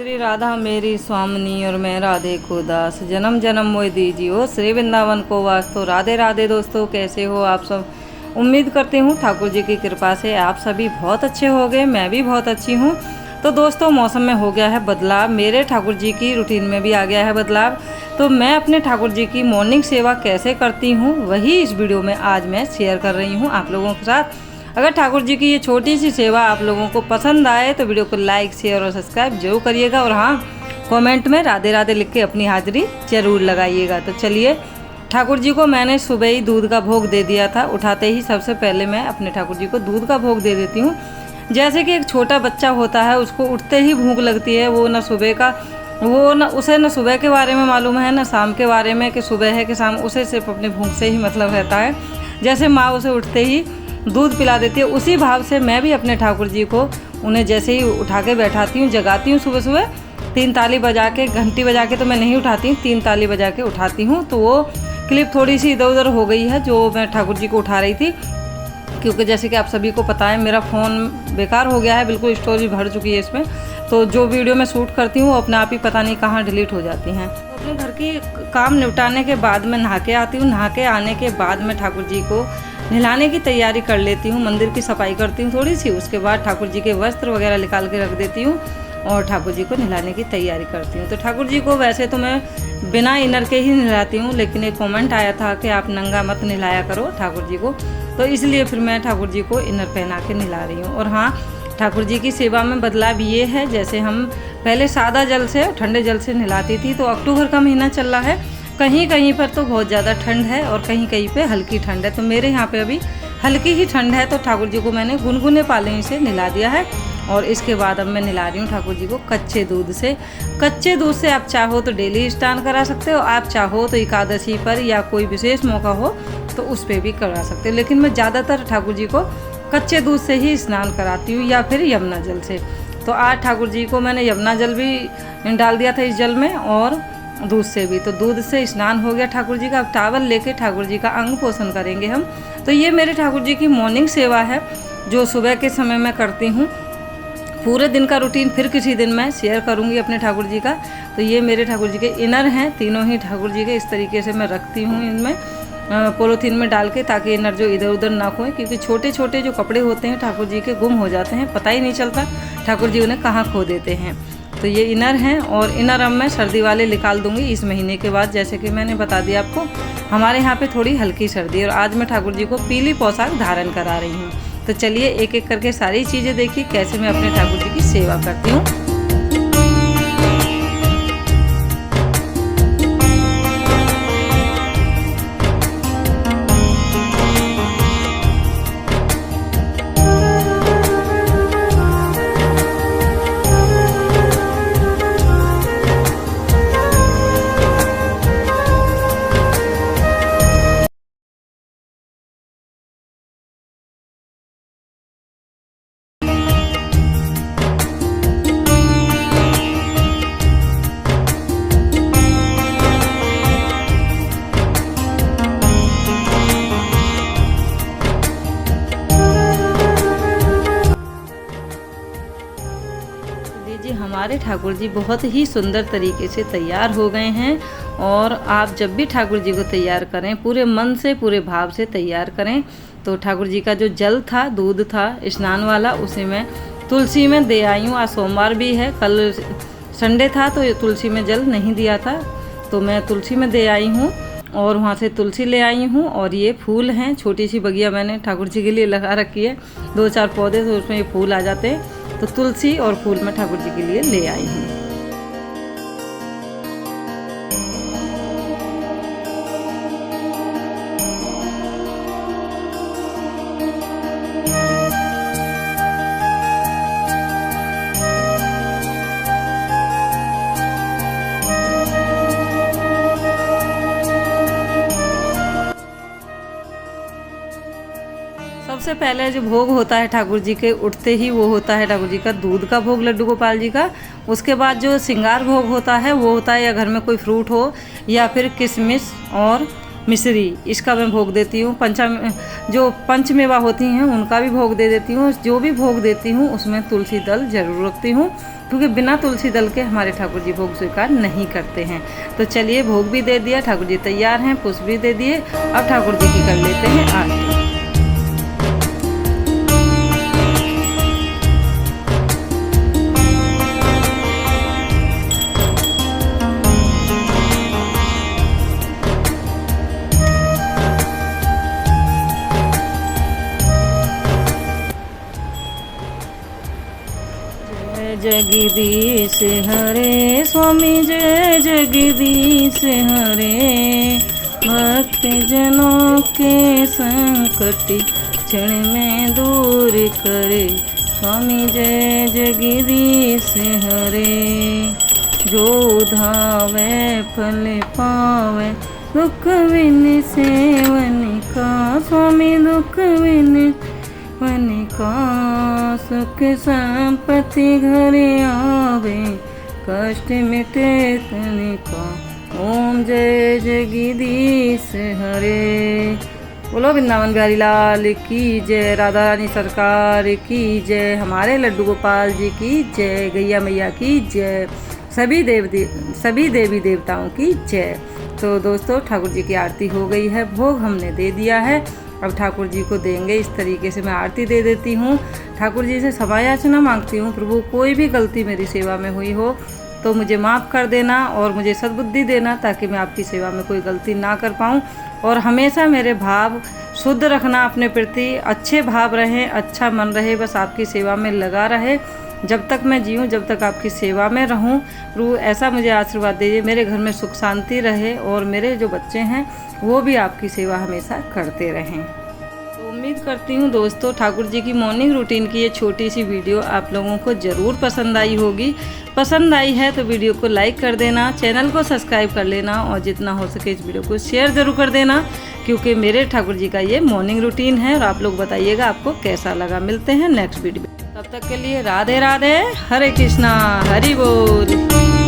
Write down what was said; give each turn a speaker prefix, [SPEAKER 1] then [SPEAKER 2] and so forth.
[SPEAKER 1] श्री राधा मेरी स्वामिनी और मैं राधे को दास, जन्म जन्म मोह दीजिए श्री वृंदावन को वास। तो राधे राधे दोस्तों, कैसे हो आप सब। उम्मीद करती हूँ ठाकुर जी की कृपा से आप सभी बहुत अच्छे हो गए, मैं भी बहुत अच्छी हूँ। तो दोस्तों, मौसम में हो गया है बदलाव, मेरे ठाकुर जी की रूटीन में भी आ गया है बदलाव। तो मैं अपने ठाकुर जी की मॉर्निंग सेवा कैसे करती हूँ वही इस वीडियो में आज मैं शेयर कर रही हूँ आप लोगों के साथ। अगर ठाकुर जी की ये छोटी सी सेवा आप लोगों को पसंद आए तो वीडियो को लाइक शेयर और सब्सक्राइब जरूर करिएगा, और हाँ, कमेंट में राधे राधे लिख के अपनी हाजिरी जरूर लगाइएगा। तो चलिए, ठाकुर जी को मैंने सुबह ही दूध का भोग दे दिया था। उठाते ही सबसे पहले मैं अपने ठाकुर जी को दूध का भोग दे देती हूँ। जैसे कि एक छोटा बच्चा होता है, उसको उठते ही भूख लगती है, उसे न सुबह के बारे में मालूम है न शाम के बारे में कि सुबह है कि शाम, उसे सिर्फ अपनी भूख से ही मतलब रहता है। जैसे माँ उसे उठते ही दूध पिला देती है, उसी भाव से मैं भी अपने ठाकुर जी को उन्हें जैसे ही उठा के बैठाती हूँ, जगाती हूँ सुबह सुबह 3 ताली बजा के, घंटी बजा के तो मैं नहीं उठाती हूँ, 3 ताली बजा के उठाती हूँ। तो वो क्लिप थोड़ी सी इधर उधर हो गई है जो मैं ठाकुर जी को उठा रही थी, क्योंकि जैसे कि आप सभी को पता है मेरा फ़ोन बेकार हो गया है, बिल्कुल स्टोरेज भर चुकी है इसमें। तो जो वीडियो मैं शूट करती हूँ अपने आप ही पता नहीं कहाँ डिलीट हो जाती हैं। तो अपने घर की काम निपटाने के बाद मैं नहा के आती हूँ। नहा के आने के बाद मैं ठाकुर जी को नहलाने की तैयारी कर लेती हूँ, मंदिर की सफाई करती हूँ थोड़ी सी। उसके बाद ठाकुर जी के वस्त्र वगैरह निकाल के रख देती हूँ और ठाकुर जी को नहलाने की तैयारी करती हूँ। तो ठाकुर जी को वैसे तो मैं बिना इनर के ही नहलाती हूँ, लेकिन एक कमेंट आया था कि आप नंगा मत नहलाया करो ठाकुर जी को, तो इसलिए फिर मैं ठाकुर जी को इनर पहना के नहला रही हूँ। और हाँ, ठाकुर जी की सेवा में बदलाव ये है, जैसे हम पहले सादा जल से, ठंडे जल से नहलाती थी, तो अक्टूबर का महीना चल रहा है, कहीं कहीं पर तो बहुत ज़्यादा ठंड है और कहीं कहीं पे हल्की ठंड है। तो मेरे यहाँ पे अभी हल्की ही ठंड है, तो ठाकुर जी को मैंने गुनगुने पानी से नहला दिया है। और इसके बाद अब मैं नहला रही हूँ ठाकुर जी को कच्चे दूध से। कच्चे दूध से आप चाहो तो डेली स्नान करा सकते हो, आप चाहो तो एकादशी पर या कोई विशेष मौका हो तो उस पर भी करा सकते हो, लेकिन मैं ज़्यादातर ठाकुर जी को कच्चे दूध से ही स्नान कराती हूँ या फिर यमुना जल से। तो आज ठाकुर जी को मैंने यमुना जल भी डाल दिया था इस जल में, और दूध से भी। तो दूध से स्नान हो गया ठाकुर जी का। अब टावल लेके ठाकुर जी का अंग पोषण करेंगे हम। तो ये मेरे ठाकुर जी की मॉर्निंग सेवा है जो सुबह के समय में करती हूँ। पूरे दिन का रूटीन फिर किसी दिन मैं शेयर करूँगी अपने ठाकुर जी का। तो ये मेरे ठाकुर जी के इनर हैं, तीनों ही ठाकुर जी के। इस तरीके से मैं रखती हूँ इनमें पॉलीथीन में डाल के, ताकि इनर जो इधर उधर ना खोए, क्योंकि छोटे छोटे जो कपड़े होते हैं ठाकुर जी के गुम हो जाते हैं, पता ही नहीं चलता ठाकुर जी उन्हें कहाँ खो देते हैं। तो ये इनर हैं, और इनर अब मैं सर्दी वाले निकाल दूंगी इस महीने के बाद। जैसे कि मैंने बता दिया आपको, हमारे यहाँ पे थोड़ी हल्की सर्दी है, और आज मैं ठाकुर जी को पीली पोशाक धारण करा रही हूँ। तो चलिए एक एक करके सारी चीज़ें देखिए कैसे मैं अपने ठाकुर जी की सेवा करती हूँ। हमारे ठाकुर जी बहुत ही सुंदर तरीके से तैयार हो गए हैं। और आप जब भी ठाकुर जी को तैयार करें, पूरे मन से पूरे भाव से तैयार करें। तो ठाकुर जी का जो जल था, दूध था स्नान वाला, उसे मैं तुलसी में दे आई हूँ। आज सोमवार भी है, कल संडे था तो तुलसी में जल नहीं दिया था, तो मैं तुलसी में दे आई हूँ और वहाँ से तुलसी ले आई हूँ। और ये फूल हैं, छोटी सी बगिया मैंने ठाकुर जी के लिए लगा रखी है, 2-4 पौधे, तो उसमें ये फूल आ जाते हैं। तो तुलसी और फूल मैं ठाकुर जी के लिए ले आई हूँ। सबसे पहले जो भोग होता है ठाकुर जी के उठते ही, वो होता है ठाकुर जी का दूध का भोग लड्डू गोपाल जी का। उसके बाद जो श्रृंगार भोग होता है वो होता है, या घर में कोई फ्रूट हो या फिर किशमिश और मिश्री, इसका मैं भोग देती हूँ। जो पंचमेवा होती हैं उनका भी भोग दे देती हूँ। जो भी भोग देती हूँ उसमें तुलसी दल जरूर रखती हूँ, क्योंकि बिना तुलसी दल के हमारे ठाकुर जी भोग स्वीकार नहीं करते हैं। तो चलिए, भोग भी दे दिया, ठाकुर जी तैयार हैं, पुष्प भी दे दिए। अब ठाकुर जी की कर लेते हैं आरती। जगदीश हरे स्वामी, जय जगदीश हरे। भक्त जनों के संकट क्षण में दूर करे, स्वामी जय जगदीश हरे। जो धावे फल पावे, दुख विन सेवन का, स्वामी दुख विन मन का। सुख संपत्ति घर आवे, कष्ट मिटे तन का। ओम जय जगदीश हरे। बोलो वृंदावन बिहारी लाल की जय, राधा रानी सरकार की जय, हमारे लड्डू गोपाल जी की जय, गैया मैया की जय, सभी देवी देवताओं की जय। तो दोस्तों, ठाकुर जी की आरती हो गई है, भोग हमने दे दिया है। अब ठाकुर जी को देंगे। इस तरीके से मैं आरती दे देती हूँ। ठाकुर जी से क्षमा याचना मांगती हूँ, प्रभु कोई भी गलती मेरी सेवा में हुई हो तो मुझे माफ़ कर देना और मुझे सद्बुद्धि देना, ताकि मैं आपकी सेवा में कोई गलती ना कर पाऊँ। और हमेशा मेरे भाव शुद्ध रखना, अपने प्रति अच्छे भाव रहें, अच्छा मन रहे, बस आपकी सेवा में लगा रहे। जब तक मैं जीऊँ, जब तक आपकी सेवा में रहूँ, प्रभु ऐसा मुझे आशीर्वाद दीजिए। मेरे घर में सुख शांति रहे और मेरे जो बच्चे हैं वो भी आपकी सेवा हमेशा करते रहें। तो उम्मीद करती हूँ दोस्तों, ठाकुर जी की मॉर्निंग रूटीन की ये छोटी सी वीडियो आप लोगों को ज़रूर पसंद आई होगी। पसंद आई है तो वीडियो को लाइक कर देना, चैनल को सब्सक्राइब कर लेना और जितना हो सके इस वीडियो को शेयर ज़रूर कर देना, क्योंकि मेरे ठाकुर जी का ये मॉर्निंग रूटीन है। और आप लोग बताइएगा आपको कैसा लगा। मिलते हैं नेक्स्ट वीडियो में, तब तक के लिए राधे राधे, हरे कृष्णा, हरि बोल।